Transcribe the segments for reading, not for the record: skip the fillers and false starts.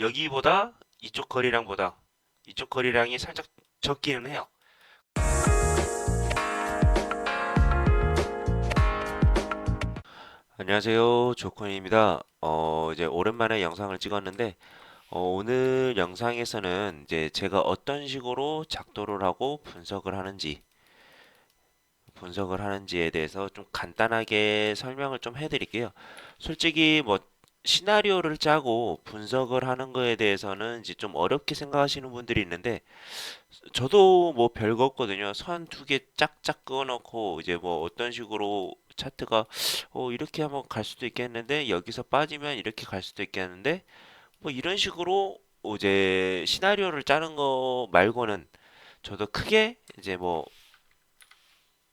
여기보다 이쪽 거리량이 살짝 적기는 해요. 안녕하세요, 조콘입니다. 이제 오랜만에 영상을 찍었는데, 오늘 영상에서는 이제 제가 어떤 식으로 작도를 하고 분석을 하는지에 대해서 좀 간단하게 설명을 좀 해드릴게요. 솔직히 뭐 시나리오를 짜고 분석을 하는 거에 대해서는 이제 좀 어렵게 생각하시는 분들이 있는데, 저도 뭐 별거 없거든요. 선 두 개 짝짝 그어놓고 이제 뭐 어떤 식으로 차트가 이렇게 한번 갈 수도 있겠는데 여기서 빠지면 이렇게 갈 수도 있겠는데 뭐 이런 식으로 이제 시나리오를 짜는 거 말고는 저도 크게 이제 뭐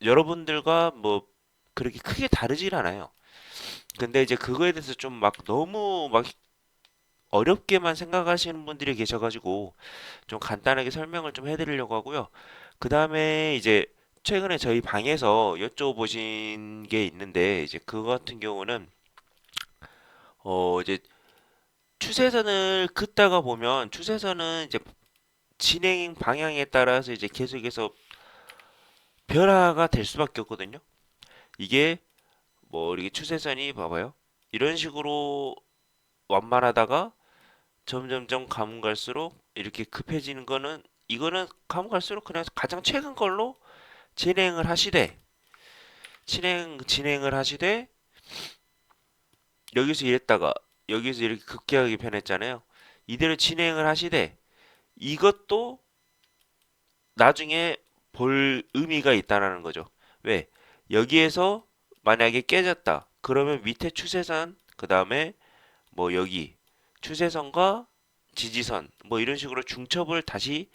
여러분들과 뭐 그렇게 크게 다르질 않아요. 근데 이제 그거에 대해서 좀 막 너무 막 어렵게만 생각하시는 분들이 계셔가지고 좀 간단하게 설명을 좀 해드리려고 하고요. 그 다음에 이제 최근에 저희 방에서 여쭤보신 게 있는데 이제 그거 같은 경우는 이제 추세선을 긋다가 보면 추세선은 이제 진행 방향에 따라서 이제 계속해서 변화가 될 수밖에 없거든요. 이게 뭐 이렇게 추세선이 봐봐요. 이런 식으로 완만하다가 점점점 가면 갈수록 이렇게 급해지는 거는 이거는 가면 갈수록 그냥 가장 최근 걸로 진행을 하시되 진행을 하시되 여기서 이랬다가 여기서 이렇게 급격하게 변했잖아요. 이대로 진행을 하시되 이것도 나중에 볼 의미가 있다라는 거죠. 왜? 여기에서 만약에 깨졌다. 그러면 밑에 추세선, 그 다음에 뭐 여기 추세선과 지지선, 뭐 이런 식으로 중첩을 다시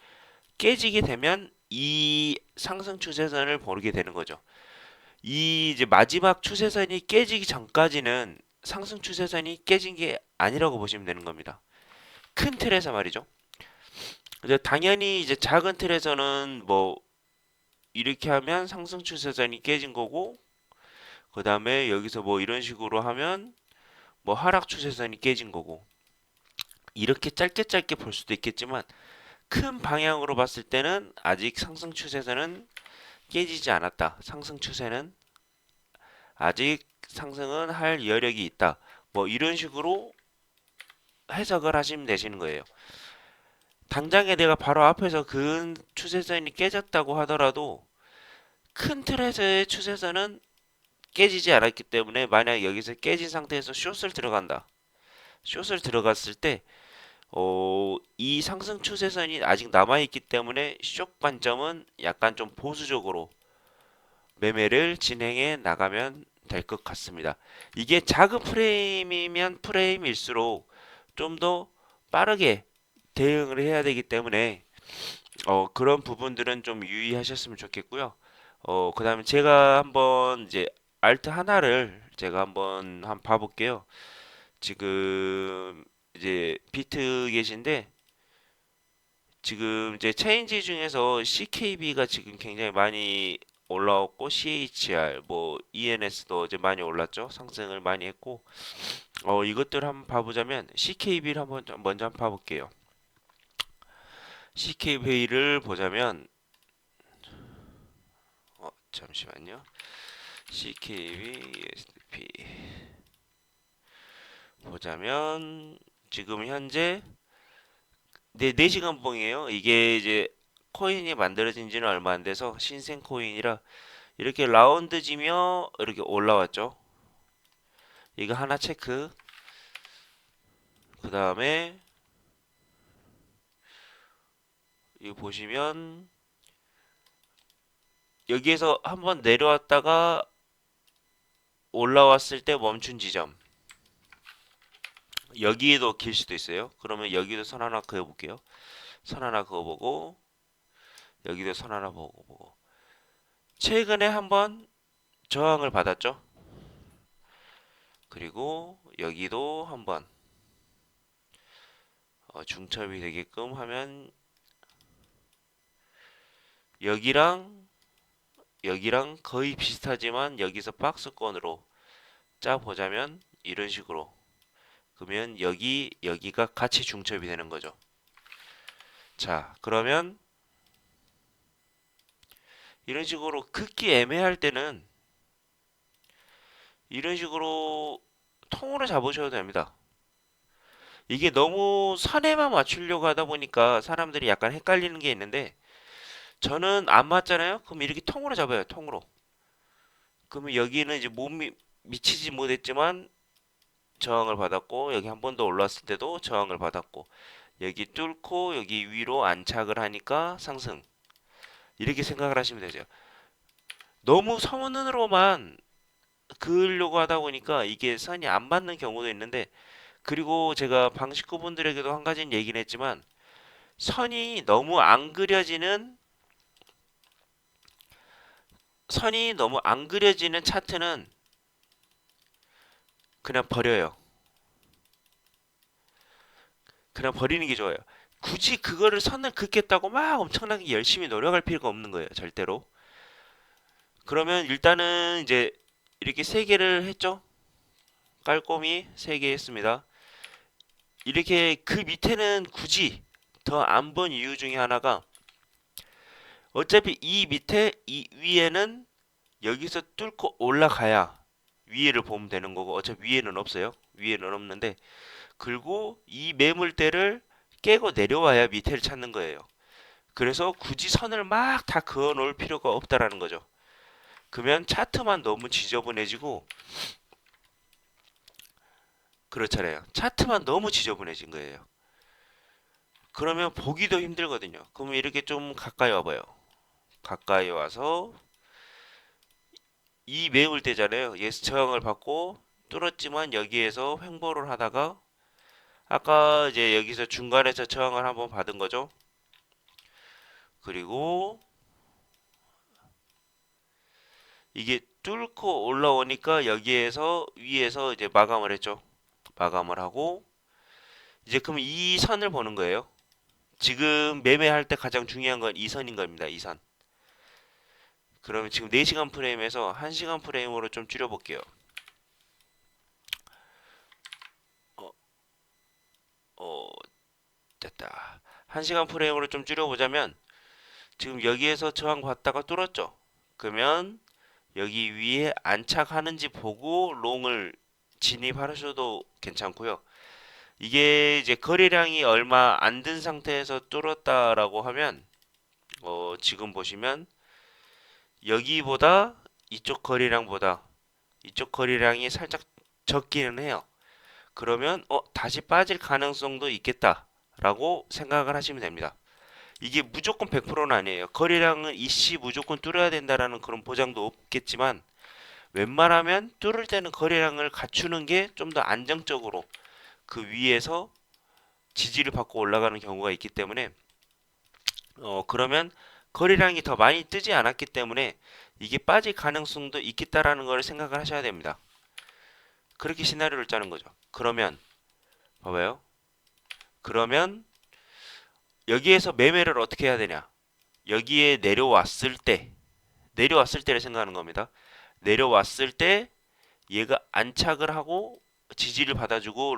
깨지게 되면 이 상승 추세선을 보게 되는 거죠. 이 이제 마지막 추세선이 깨지기 전까지는 상승 추세선이 깨진 게 아니라고 보시면 되는 겁니다. 큰 틀에서 말이죠. 이제 당연히 이제 작은 틀에서는 뭐 이렇게 하면 상승 추세선이 깨진 거고, 그 다음에 여기서 뭐 이런 식으로 하면 뭐 하락 추세선이 깨진 거고, 이렇게 짧게 짧게 볼 수도 있겠지만 큰 방향으로 봤을 때는 아직 상승 추세선은 깨지지 않았다. 상승 추세는 아직 상승은 할 여력이 있다. 뭐 이런 식으로 해석을 하시면 되시는 거예요. 당장에 내가 바로 앞에서 그 추세선이 깨졌다고 하더라도 큰 틀에서의 추세선은 깨지지 않았기 때문에 만약 여기서 깨진 상태에서 숏을 들어간다. 숏을 들어갔을 때 이 상승 추세선이 아직 남아있기 때문에 숏 관점은 약간 좀 보수적으로 매매를 진행해 나가면 될 것 같습니다. 이게 작은 프레임이면 프레임일수록 좀 더 빠르게 대응을 해야 되기 때문에 그런 부분들은 좀 유의하셨으면 좋겠고요. 그 다음에 제가 한번 이제 알트 하나를 제가 한번 봐볼게요. 지금 이제 비트 계신데 지금 이제 체인지 중에서 CKB가 지금 굉장히 많이 올라왔고 CHR 뭐 ENS도 이제 많이 올랐죠. 상승을 많이 했고 이것들 한번 봐보자면 CKB를 한번 먼저 한번 봐볼게요. CKB를 보자면 잠시만요. CKB USDP 보자면 지금 현재 4시간 봉이에요. 이게 이제 코인이 만들어진 지는 얼마 안 돼서 신생 코인이라 이렇게 라운드 지며 이렇게 올라왔죠. 이거 하나 체크. 그 다음에 이거 보시면 여기에서 한번 내려왔다가 올라왔을 때 멈춘 지점. 여기에도 길 수도 있어요. 그러면 여기도 선 하나 그어볼게요. 선 하나 그어보고 여기도 선 하나 보고 최근에 한번 저항을 받았죠. 그리고 여기도 한번 중첩이 되게끔 하면 여기랑 여기랑 거의 비슷하지만 여기서 박스권으로 짜 보자면 이런 식으로 그러면 여기가 같이 중첩이 되는 거죠. 자, 그러면 이런 식으로 긋기 애매할 때는 이런 식으로 통으로 잡으셔도 됩니다. 이게 너무 선에만 맞추려고 하다 보니까 사람들이 약간 헷갈리는 게 있는데 저는 안 맞잖아요? 그럼 이렇게 통으로 잡아요, 통으로. 그러면 여기는 이제 몸이 미치지 못했지만 저항을 받았고 여기 한 번 더 올라왔을 때도 저항을 받았고 여기 뚫고 여기 위로 안착을 하니까 상승. 이렇게 생각을 하시면 되죠. 너무 선으로만 그으려고 하다 보니까 이게 선이 안 맞는 경우도 있는데 그리고 제가 방 식구분들에게도 한 가지는 얘기는 했지만 선이 너무 안 그려지는 차트는 그냥 버려요. 그냥 버리는 게 좋아요. 굳이 그거를 선을 긋겠다고 막 엄청나게 열심히 노력할 필요가 없는 거예요. 절대로. 그러면 일단은 이제 이렇게 세 개를 했죠. 깔끔히 세 개 했습니다. 이렇게 그 밑에는 굳이 더 안 본 이유 중에 하나가 어차피 이 밑에 이 위에는 여기서 뚫고 올라가야 위에를 보면 되는 거고 어차피 위에는 없어요. 위에는 없는데 그리고 이 매물대를 깨고 내려와야 밑에를 찾는 거예요. 그래서 굳이 선을 막 다 그어 놓을 필요가 없다라는 거죠. 그러면 차트만 너무 지저분해지고 그렇잖아요. 차트만 너무 지저분해진 거예요. 그러면 보기도 힘들거든요. 그러면 이렇게 좀 가까이 와봐요. 가까이 와서 이 매물대잖아요. 예스 저항을 받고 뚫었지만 여기에서 횡보를 하다가 아까 이제 여기서 중간에서 저항을 한번 받은 거죠. 그리고 이게 뚫고 올라오니까 여기에서 위에서 이제 마감을 했죠. 마감을 하고 이제 그럼 이 선을 보는 거예요. 지금 매매할 때 가장 중요한 건 이 선인 겁니다. 이 선. 그러면 지금 4시간 프레임에서 1시간 프레임으로 좀 줄여볼게요. 어, 어, 됐다. 1시간 프레임으로 좀 줄여보자면 지금 여기에서 저항 받다가 뚫었죠. 그러면 여기 위에 안착하는지 보고 롱을 진입하셔도 괜찮고요. 이게 이제 거래량이 얼마 안 든 상태에서 뚫었다라고 하면 지금 보시면 여기보다 이쪽 거래량보다 이쪽 거래량이 살짝 적기는 해요. 그러면 다시 빠질 가능성도 있겠다라고 생각을 하시면 됩니다. 이게 무조건 100%는 아니에요. 거래량은 이씨 무조건 뚫어야 된다라는 그런 보장도 없겠지만 웬만하면 뚫을 때는 거래량을 갖추는 게 좀 더 안정적으로 그 위에서 지지를 받고 올라가는 경우가 있기 때문에 그러면 거래량이 더 많이 뜨지 않았기 때문에 이게 빠질 가능성도 있겠다라는 걸 생각을 하셔야 됩니다. 그렇게 시나리오를 짜는 거죠. 그러면 봐봐요. 그러면 여기에서 매매를 어떻게 해야 되냐? 여기에 내려왔을 때를 생각하는 겁니다. 내려왔을 때 얘가 안착을 하고 지지를 받아주고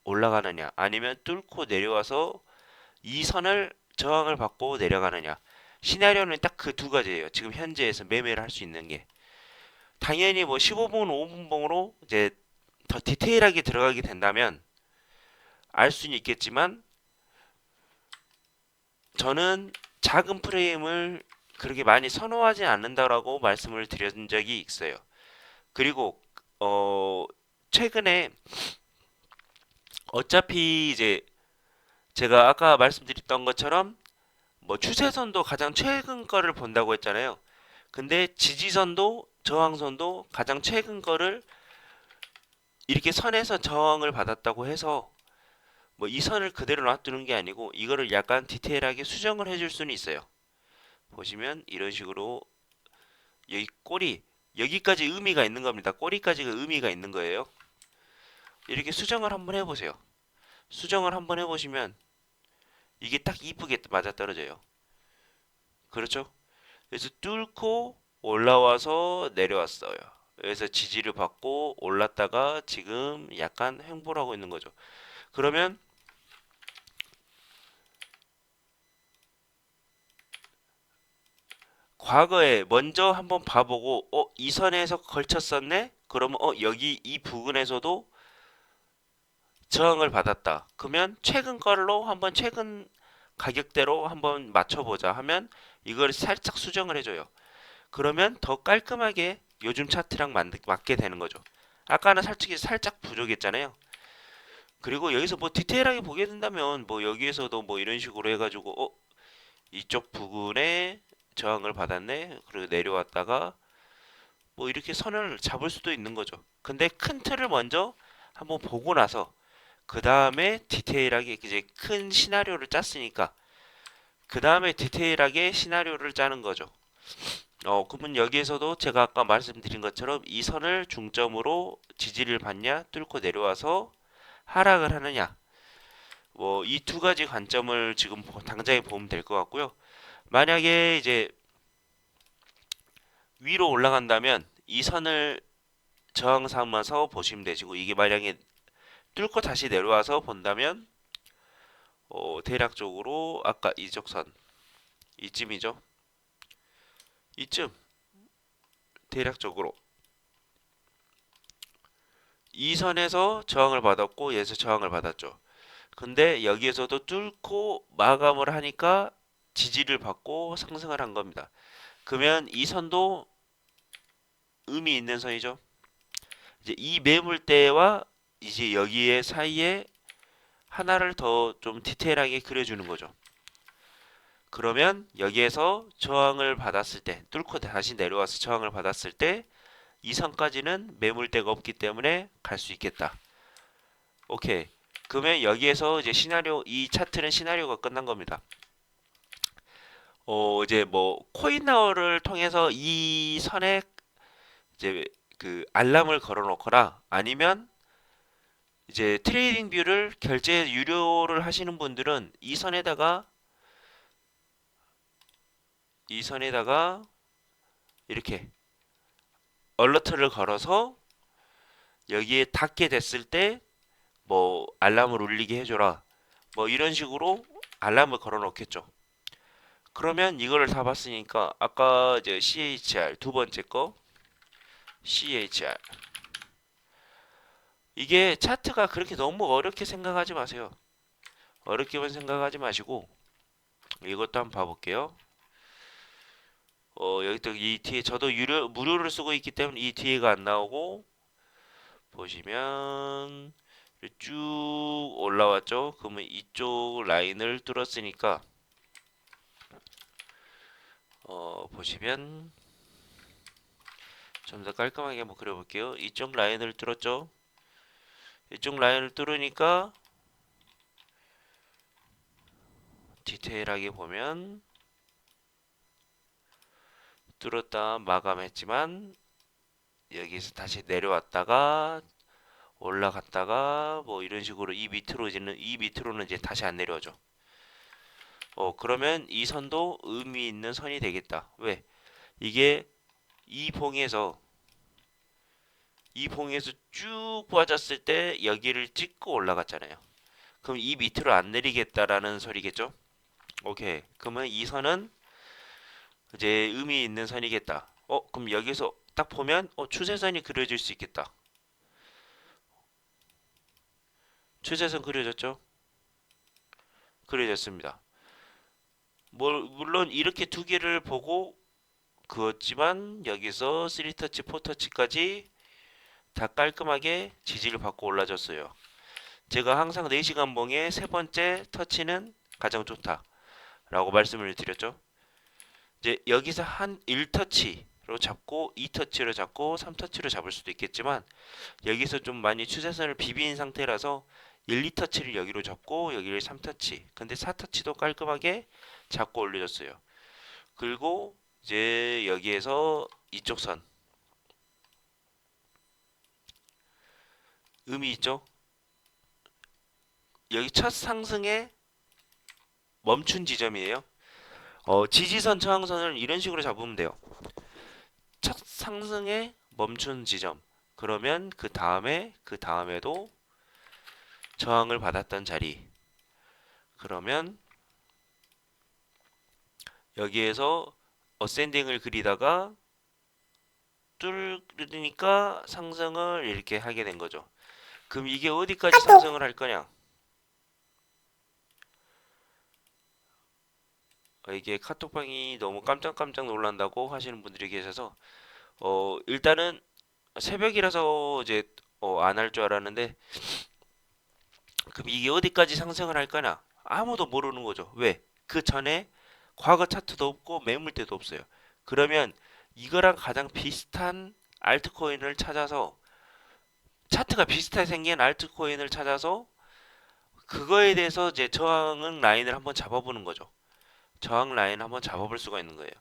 올라가느냐, 아니면 뚫고 내려와서 이 선을 저항을 받고 내려가느냐. 시나리오는 딱 그 두 가지예요. 지금 현재에서 매매를 할 수 있는 게. 당연히 뭐 15분, 5분봉으로 이제 더 디테일하게 들어가게 된다면 알 수는 있겠지만 저는 작은 프레임을 그렇게 많이 선호하지 않는다라고 말씀을 드린 적이 있어요. 그리고 최근에 어차피 이제 제가 아까 말씀드렸던 것처럼 뭐 추세선도 가장 최근 거를 본다고 했잖아요. 근데 지지선도 저항선도 가장 최근 거를 이렇게 선에서 저항을 받았다고 해서 뭐 이 선을 그대로 놔두는 게 아니고 이거를 약간 디테일하게 수정을 해줄 수는 있어요. 보시면 이런 식으로 여기 꼬리 여기까지 의미가 있는 겁니다. 꼬리까지가 의미가 있는 거예요. 이렇게 수정을 한번 해보세요. 수정을 한번 해보시면 이게 딱 이쁘게 맞아떨어져요. 그렇죠? 그래서 뚫고 올라와서 내려왔어요. 여기서 지지를 받고 올랐다가 지금 약간 횡보를 하고 있는 거죠. 그러면 과거에 먼저 한번 봐보고 이 선에서 걸쳤었네? 그러면 여기 이 부근에서도 저항을 받았다. 그러면 최근 걸로 한번 최근 가격대로 한번 맞춰보자 하면 이걸 살짝 수정을 해줘요. 그러면 더 깔끔하게 요즘 차트랑 맞게 되는 거죠. 아까는 솔직히 살짝 부족했잖아요. 그리고 여기서 뭐 디테일하게 보게 된다면 뭐 여기에서도 뭐 이런 식으로 해가지고 이쪽 부근에 저항을 받았네. 그리고 내려왔다가 뭐 이렇게 선을 잡을 수도 있는 거죠. 근데 큰 틀을 먼저 한번 보고 나서 그 다음에 디테일하게 이제 큰 시나리오를 짰으니까 그 다음에 디테일하게 시나리오를 짜는 거죠. 그러면 여기에서도 제가 아까 말씀드린 것처럼 이 선을 중점으로 지지를 받냐, 뚫고 내려와서 하락을 하느냐. 뭐 이 두 가지 관점을 지금 당장에 보면 될 것 같고요. 만약에 이제 위로 올라간다면 이 선을 저항 삼아서 보시면 되시고 이게 만약에 뚫고 다시 내려와서 본다면 대략적으로 아까 이적선 이쯤이죠. 이쯤 대략적으로 이 선에서 저항을 받았고 얘에서 저항을 받았죠. 근데 여기에서도 뚫고 마감을 하니까 지지를 받고 상승을 한 겁니다. 그러면 이 선도 의미 있는 선이죠. 이제 이 매물대와 이제 여기에 사이에 하나를 더 좀 디테일하게 그려주는 거죠. 그러면 여기에서 저항을 받았을 때 뚫고 다시 내려와서 저항을 받았을 때 이 선까지는 매물대가 없기 때문에 갈 수 있겠다. 오케이. 그러면 여기에서 이제 시나리오 이 차트는 시나리오가 끝난 겁니다. 이제 뭐 코인나우를 통해서 이 선에 이제 그 알람을 걸어 놓거나 아니면 이제 트레이딩 뷰를 결제 유료를 하시는 분들은 이 선에다가 이렇게 얼러트를 걸어서 여기에 닿게 됐을 때 뭐 알람을 울리게 해줘라 뭐 이런 식으로 알람을 걸어 놓겠죠. 그러면 이거를 다 봤으니까 아까 이제 CHR 두 번째 거 CHR 이게 차트가 그렇게 너무 어렵게 생각하지 마세요. 어렵게만 생각하지 마시고 이것도 한번 봐볼게요. 여기 또 이 뒤에 저도 무료를 쓰고 있기 때문에 이 뒤에가 안 나오고 보시면 쭉 올라왔죠. 그러면 이쪽 라인을 뚫었으니까 보시면 좀 더 깔끔하게 한번 그려볼게요. 이쪽 라인을 뚫었죠. 이쪽 라인을 뚫으니까 디테일하게 보면 뚫었다 마감했지만 여기서 다시 내려왔다가 올라갔다가 뭐 이런 식으로 이 밑으로는 이제 다시 안 내려오죠. 그러면 이 선도 의미 있는 선이 되겠다. 왜? 이게 이 봉에서 쭉 빠졌을 때 여기를 찍고 올라갔잖아요. 그럼 이 밑으로 안 내리겠다라는 소리겠죠? 오케이. 그러면 이 선은 이제 의미 있는 선이겠다. 그럼 여기서 딱 보면 추세선이 그려질 수 있겠다. 추세선 그려졌죠? 그려졌습니다. 물론 이렇게 두 개를 보고 그었지만 여기서 3터치, 4터치까지 다 깔끔하게 지지를 받고 올라졌어요. 제가 항상 4시간 봉의 세 번째 터치는 가장 좋다라고 말씀을 드렸죠. 이제 여기서 한 1터치로 잡고 2터치로 잡고 3터치로 잡을 수도 있겠지만 여기서 좀 많이 추세선을 비빈 상태라서 1, 2터치를 여기로 잡고 여기를 3터치 근데 4터치도 깔끔하게 잡고 올려줬어요. 그리고 이제 여기에서 이쪽 선 의미 있죠? 여기 첫 상승의 멈춘 지점이에요. 지지선 저항선을 이런 식으로 잡으면 돼요. 첫 상승의 멈춘 지점. 그러면 그 다음에도 저항을 받았던 자리. 그러면 여기에서 어센딩을 그리다가 뚫으니까 상승을 이렇게 하게 된 거죠. 그럼 이게 어디까지 상승을 할 거냐? 이게 카톡방이 너무 깜짝깜짝 놀란다고 하시는 분들이 계셔서 일단은 새벽이라서 이제 안 할 줄 알았는데 그럼 이게 어디까지 상승을 할 거냐? 아무도 모르는 거죠. 왜? 그 전에 과거 차트도 없고 매물대도 없어요. 그러면 이거랑 가장 비슷한 알트코인을 찾아서 차트가 비슷하게 생긴 알트코인을 찾아서 그거에 대해서 이제 저항 라인을 한번 잡아보는 거죠. 저항 라인 한번 잡아볼 수가 있는 거예요.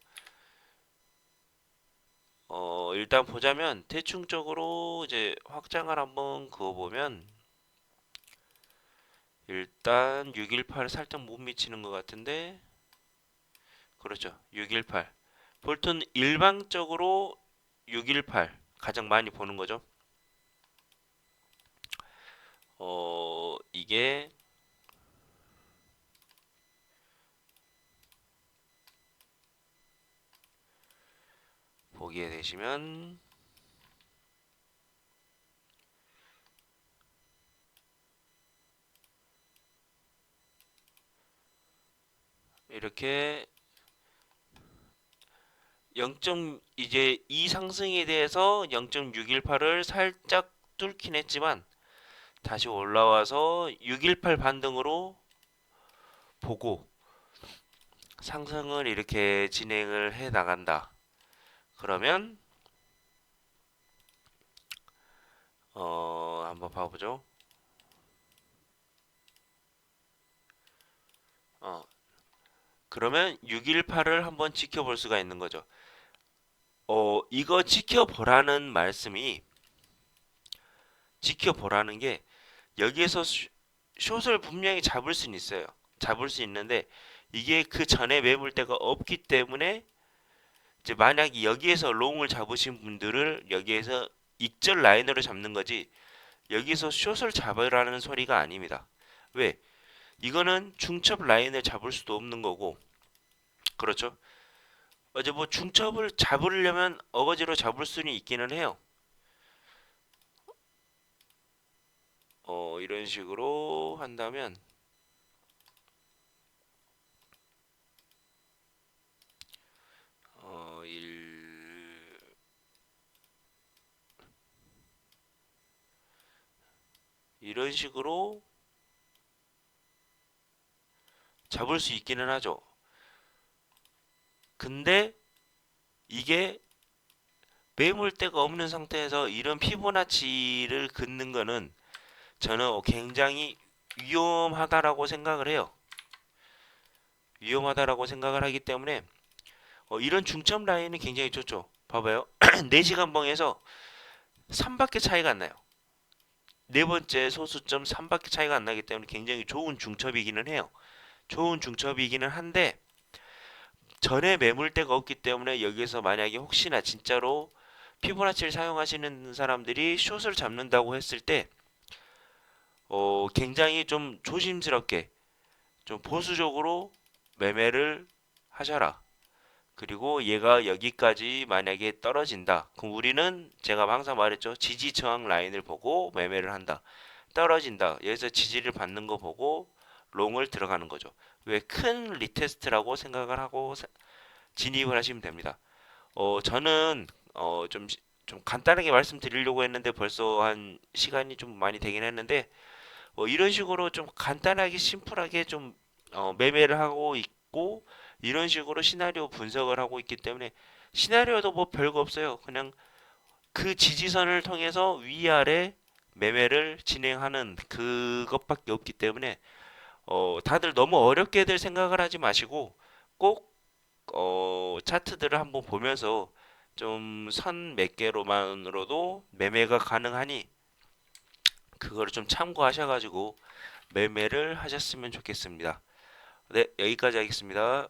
일단 보자면 대충적으로 이제 확장을 한번 그어보면 일단 618 살짝 못 미치는 것 같은데 그렇죠. 618 볼튼 일방적으로 618 가장 많이 보는 거죠. 이게 보게 되시면 이렇게 0. 이제 이 상승에 대해서 0.618을 살짝 뚫긴 했지만 다시 올라와서 618 반등으로 보고 상승을 이렇게 진행을 해 나간다. 그러면 한번 봐보죠. 그러면 618을 한번 지켜볼 수가 있는 거죠. 이거 지켜보라는 게 여기에서 숏을 분명히 잡을 수는 있어요. 잡을 수 있는데 이게 그 전에 매물대가 없기 때문에 이제 만약에 여기에서 롱을 잡으신 분들을 여기에서 익절 라인으로 잡는 거지 여기서 숏을 잡으라는 소리가 아닙니다. 왜? 이거는 중첩 라인을 잡을 수도 없는 거고 그렇죠? 어제 뭐 중첩을 잡으려면 어거지로 잡을 수는 있기는 해요. 이런 식으로 한다면 어, 일, 이런 식으로 잡을 수 있기는 하죠. 근데 이게 매물대가 없는 상태에서 이런 피보나치를 긋는 거는 저는 굉장히 위험하다라고 생각을 해요. 위험하다라고 생각을 하기 때문에 이런 중점 라인은 굉장히 좋죠. 봐봐요. 4시간 봉에서 3밖에 차이가 안 나요. 네 번째 소수점 3밖에 차이가 안 나기 때문에 굉장히 좋은 중첩이기는 해요. 좋은 중첩이기는 한데 전에 매물대가 없기 때문에 여기서 만약에 혹시나 진짜로 피보나치를 사용하시는 사람들이 숏을 잡는다고 했을 때 굉장히 좀 조심스럽게 좀 보수적으로 매매를 하셔라. 그리고 얘가 여기까지 만약에 떨어진다. 그럼 우리는 제가 항상 말했죠. 지지 저항 라인을 보고 매매를 한다. 떨어진다. 여기서 지지를 받는 거 보고 롱을 들어가는 거죠. 왜 큰 리테스트라고 생각을 하고 진입을 하시면 됩니다. 저는 좀 간단하게 말씀드리려고 했는데 벌써 한 시간이 좀 많이 되긴 했는데 이런 식으로 좀 간단하게 심플하게 좀 매매를 하고 있고 이런 식으로 시나리오 분석을 하고 있기 때문에 시나리오도 뭐 별거 없어요. 그냥 그 지지선을 통해서 위아래 매매를 진행하는 그것밖에 없기 때문에 다들 너무 어렵게들 생각을 하지 마시고 꼭 차트들을 한번 보면서 좀 선 몇 개로만으로도 매매가 가능하니 그거를 좀 참고하셔가지고 매매를 하셨으면 좋겠습니다. 네, 여기까지 하겠습니다.